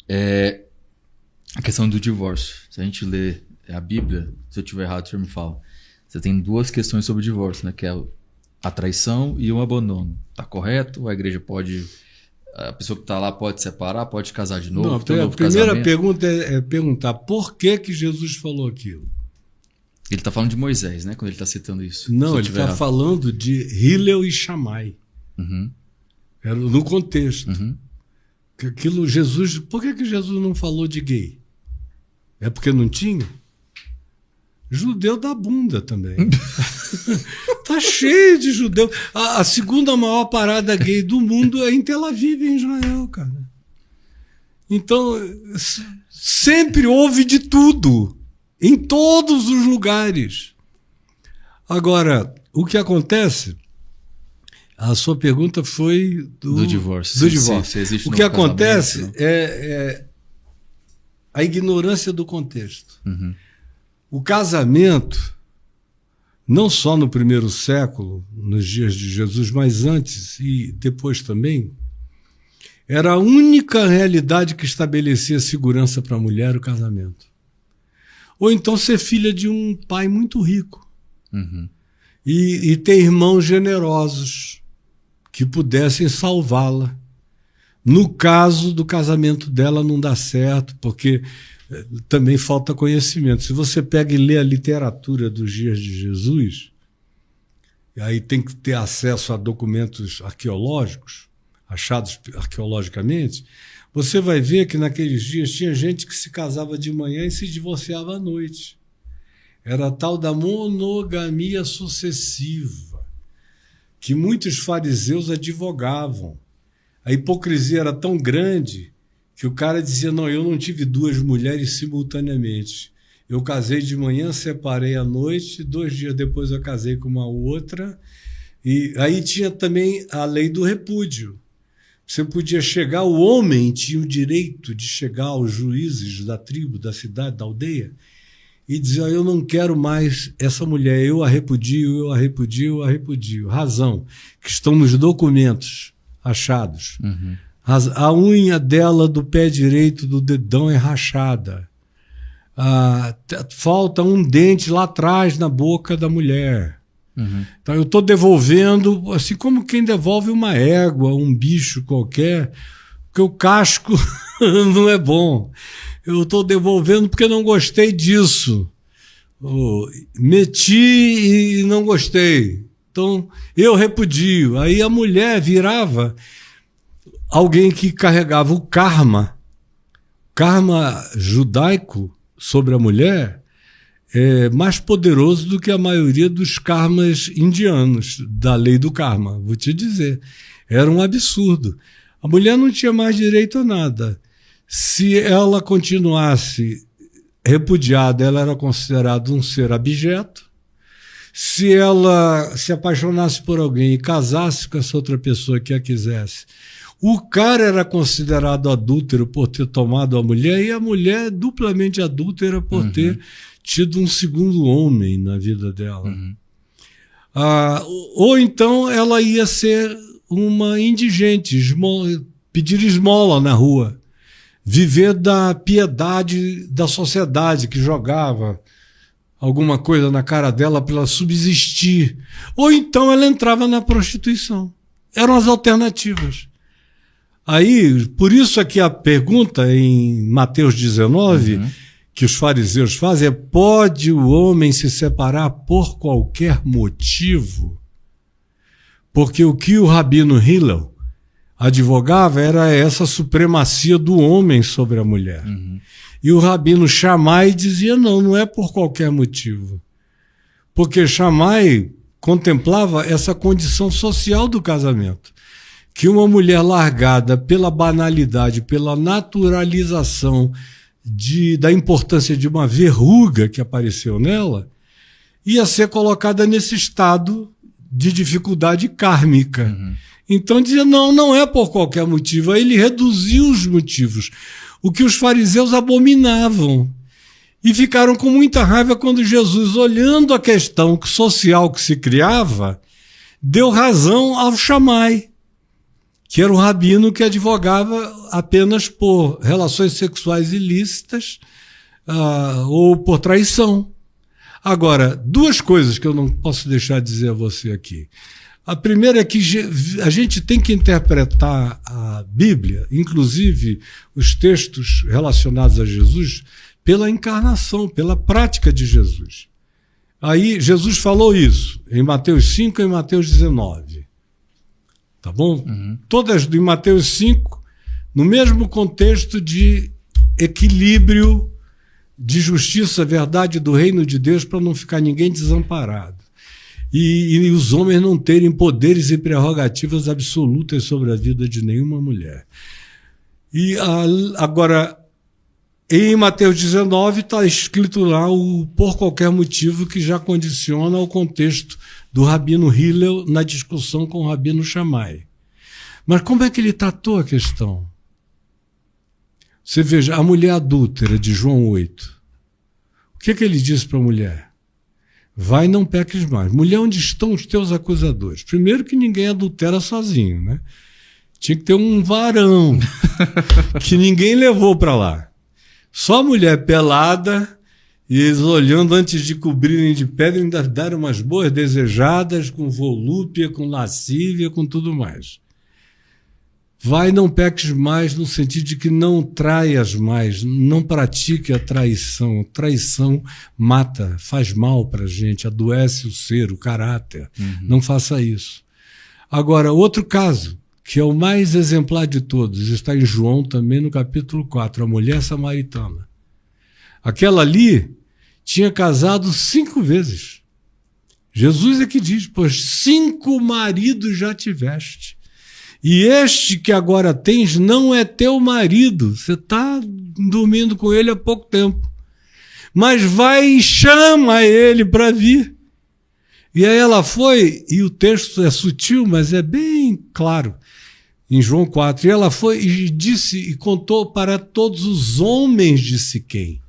É a questão do divórcio. Se a gente lê a Bíblia, se eu estiver errado, o senhor me fala. Você tem duas questões sobre o divórcio, né? Que é a traição e o abandono. Tá correto? A igreja pode... A pessoa que está lá pode separar, pode casar de novo? Não, a primeira pergunta é perguntar por que Jesus falou aquilo. Ele está falando de Moisés, né? Quando ele está citando isso. Não, ele está falando de Hillel e Shammai. Uhum. Era no contexto. Uhum. Aquilo Jesus... Por que Jesus não falou de gay? É porque não tinha? Judeu da bunda também. Tá cheio de judeu. A segunda maior parada gay do mundo é em Tel Aviv, em Israel, cara. Então, sempre houve de tudo. Em todos os lugares. Agora, o que acontece... A sua pergunta foi do divórcio. Do divórcio. Se existe o que acontece casamento, é a ignorância do contexto. Uhum. O casamento, não só no primeiro século, nos dias de Jesus, mas antes e depois também, era a única realidade que estabelecia segurança para a mulher, o casamento. Ou então ser filha de um pai muito rico. Uhum. E ter irmãos generosos que pudessem salvá-la. No caso do casamento dela não dá certo, porque também falta conhecimento. Se você pega e lê a literatura dos dias de Jesus, aí tem que ter acesso a documentos arqueológicos, achados arqueologicamente, você vai ver que naqueles dias tinha gente que se casava de manhã e se divorciava à noite. Era a tal da monogamia sucessiva, que muitos fariseus advogavam. A hipocrisia era tão grande que o cara dizia, não, eu não tive duas mulheres simultaneamente. Eu casei de manhã, separei à noite, 2 dias depois eu casei com uma outra. E aí tinha também a lei do repúdio. Você podia chegar, o homem tinha o direito de chegar aos juízes da tribo, da cidade, da aldeia, e dizer, eu não quero mais essa mulher, eu a repudio, eu a repudio, eu a repudio. Razão, que estão nos documentos achados. Uhum. A unha dela do pé direito do dedão é rachada. Falta um dente lá atrás na boca da mulher. Uhum. Então eu estou devolvendo, assim como quem devolve uma égua, um bicho qualquer, porque o casco não é bom. Eu estou devolvendo porque não gostei disso. Meti e não gostei. Então, eu repudio. Aí a mulher virava alguém que carregava o karma judaico sobre a mulher é mais poderoso do que a maioria dos karmas indianos, da lei do karma. Vou te dizer. Era um absurdo. A mulher não tinha mais direito a nada. Se ela continuasse repudiada, ela era considerada um ser abjeto. Se ela se apaixonasse por alguém e casasse com essa outra pessoa que a quisesse, o cara era considerado adúltero por ter tomado a mulher, e a mulher duplamente adúltera por ter tido um segundo homem na vida dela. Uhum. Ou então ela ia ser uma indigente, pedir esmola na rua. Viver da piedade da sociedade que jogava alguma coisa na cara dela para ela subsistir. Ou então ela entrava na prostituição. Eram as alternativas. Aí, por isso aqui a pergunta em Mateus 19, que os fariseus fazem é: pode o homem se separar por qualquer motivo? Porque o que o rabino Hillel advogava era essa supremacia do homem sobre a mulher. E o rabino Shammai dizia, não é por qualquer motivo. Porque Shammai contemplava essa condição social do casamento. Que uma mulher largada pela banalidade, pela naturalização da importância de uma verruga que apareceu nela, ia ser colocada nesse estado de dificuldade kármica. Então dizia, não é por qualquer motivo. Aí ele reduziu os motivos, o que os fariseus abominavam. E ficaram com muita raiva quando Jesus, olhando a questão social que se criava, deu razão ao Shammai, que era um rabino que advogava apenas por relações sexuais ilícitas ou por traição. Agora, duas coisas que eu não posso deixar de dizer a você aqui. A primeira é que a gente tem que interpretar a Bíblia, inclusive os textos relacionados a Jesus, pela encarnação, pela prática de Jesus. Aí Jesus falou isso em Mateus 5 e em Mateus 19. Tá bom? Uhum. Todas em Mateus 5, no mesmo contexto de equilíbrio, de justiça, verdade do reino de Deus, para não ficar ninguém desamparado. E os homens não terem poderes e prerrogativas absolutas sobre a vida de nenhuma mulher. E agora, em Mateus 19 está escrito lá o por qualquer motivo, que já condiciona o contexto do Rabino Hillel na discussão com o Rabino Shammai. Mas como é que ele tratou a questão? Você veja, a mulher adúltera de João 8. O que ele disse para a mulher? Vai, não peques mais. Mulher, onde estão os teus acusadores? Primeiro que ninguém adultera sozinho, né? Tinha que ter um varão que ninguém levou para lá. Só a mulher pelada, e eles olhando antes de cobrirem de pedra, ainda deram umas boas desejadas, com volúpia, com lascívia, com tudo mais. Vai, não peques mais, no sentido de que não traias mais, não pratique a traição. Traição mata, faz mal para a gente, adoece o ser, o caráter. Uhum. Não faça isso. Agora, outro caso, que é o mais exemplar de todos, está em João também no capítulo 4, a mulher samaritana. Aquela ali tinha casado 5 vezes. Jesus é que diz, pois 5 maridos já tiveste. E este que agora tens não é teu marido. Você está dormindo com ele há pouco tempo. Mas vai e chama ele para vir. E aí ela foi, e o texto é sutil, mas é bem claro, em João 4. E ela foi e disse e contou para todos os homens de Siquém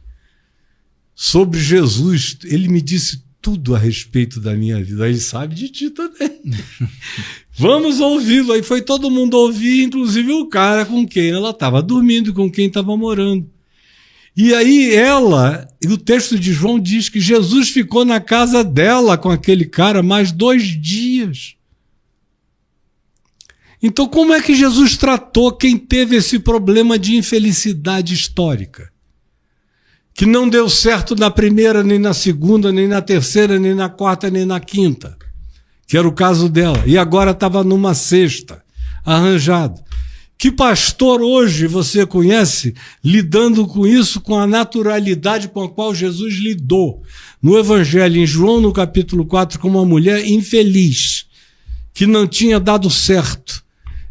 sobre Jesus. Ele me disse tudo a respeito da minha vida. Ele sabe de ti também. Vamos ouvi-lo. Aí foi todo mundo ouvir, inclusive o cara com quem ela estava dormindo, com quem estava morando. E aí e o texto de João diz que Jesus ficou na casa dela com aquele cara mais 2 dias. Então como é que Jesus tratou quem teve esse problema de infelicidade histórica? Que não deu certo na primeira, nem na segunda, nem na terceira, nem na quarta, nem na quinta. Que era o caso dela. E agora estava numa 6ª, arranjado. Que pastor hoje você conhece lidando com isso, com a naturalidade com a qual Jesus lidou no Evangelho, em João, no capítulo 4, com uma mulher infeliz, que não tinha dado certo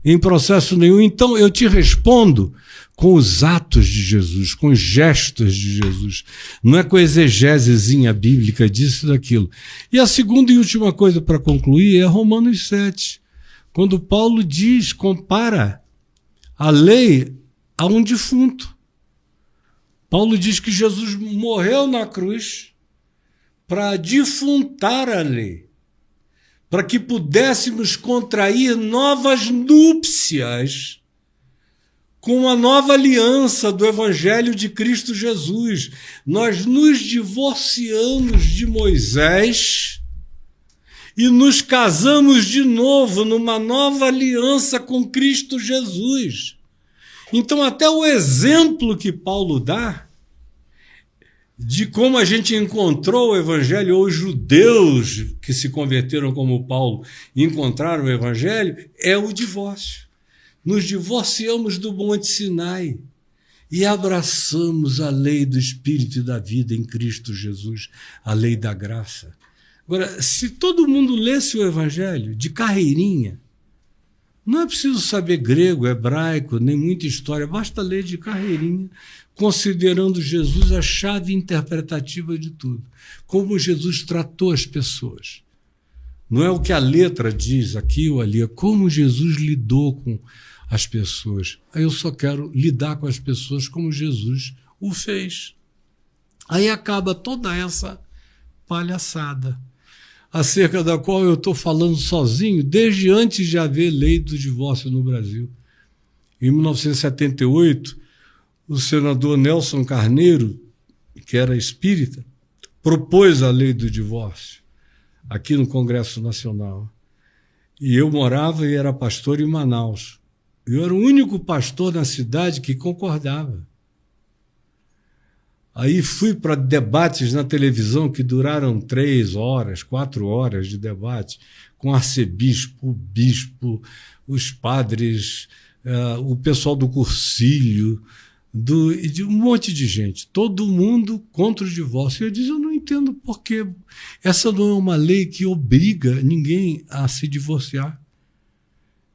em processo nenhum? Então eu te respondo com os atos de Jesus, com os gestos de Jesus. Não é com a exegesezinha bíblica disso e daquilo. E a segunda e última coisa para concluir é Romanos 7, quando Paulo compara a lei a um defunto. Paulo diz que Jesus morreu na cruz para defuntar a lei, para que pudéssemos contrair novas núpcias com a nova aliança do Evangelho de Cristo Jesus. Nós nos divorciamos de Moisés e nos casamos de novo numa nova aliança com Cristo Jesus. Então, até o exemplo que Paulo dá de como a gente encontrou o Evangelho, ou os judeus que se converteram como Paulo encontraram o Evangelho, é o divórcio. Nos divorciamos do Monte Sinai e abraçamos a lei do Espírito e da vida em Cristo Jesus, a lei da graça. Agora, se todo mundo lesse o Evangelho de carreirinha, não é preciso saber grego, hebraico, nem muita história, basta ler de carreirinha, considerando Jesus a chave interpretativa de tudo. Como Jesus tratou as pessoas. Não é o que a letra diz aqui ou ali, é como Jesus lidou com as pessoas. Aí eu só quero lidar com as pessoas como Jesus o fez. Aí acaba toda essa palhaçada. acerca da qual eu estou falando sozinho desde antes de haver lei do divórcio no Brasil. Em 1978, o senador Nelson Carneiro, que era espírita, propôs a lei do divórcio aqui no Congresso Nacional. E eu morava e era pastor em Manaus. Eu era o único pastor na cidade que concordava. Aí fui para debates na televisão que duraram 3 horas, 4 horas de debate, com arcebispo, o bispo, os padres, o pessoal do cursilho, e de um monte de gente, todo mundo contra o divórcio. E eu disse, eu não entendo por quê. Essa não é uma lei que obriga ninguém a se divorciar.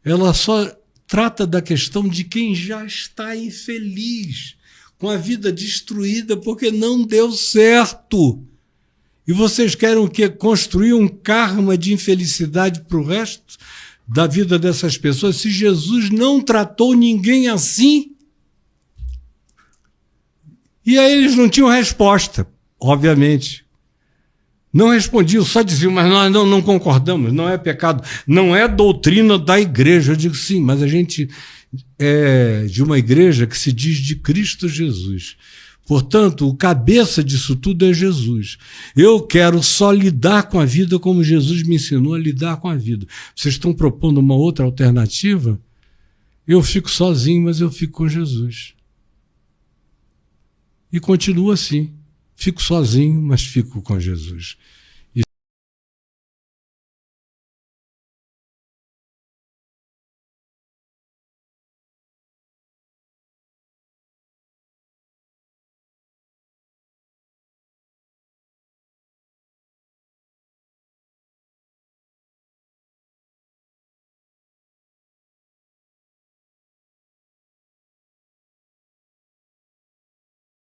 Ela só trata da questão de quem já está infeliz, com a vida destruída porque não deu certo. E vocês querem o quê? Construir um karma de infelicidade para o resto da vida dessas pessoas? Se Jesus não tratou ninguém assim. E aí eles não tinham resposta, obviamente. Não respondiam, só diziam, mas nós não concordamos, não é pecado, não é doutrina da igreja. Eu digo, sim, mas a gente é de uma igreja que se diz de Cristo Jesus. Portanto, o cabeça disso tudo é Jesus. Eu quero só lidar com a vida como Jesus me ensinou a lidar com a vida. Vocês estão propondo uma outra alternativa? Eu fico sozinho, mas eu fico com Jesus. E continuo assim. Fico sozinho, mas fico com Jesus.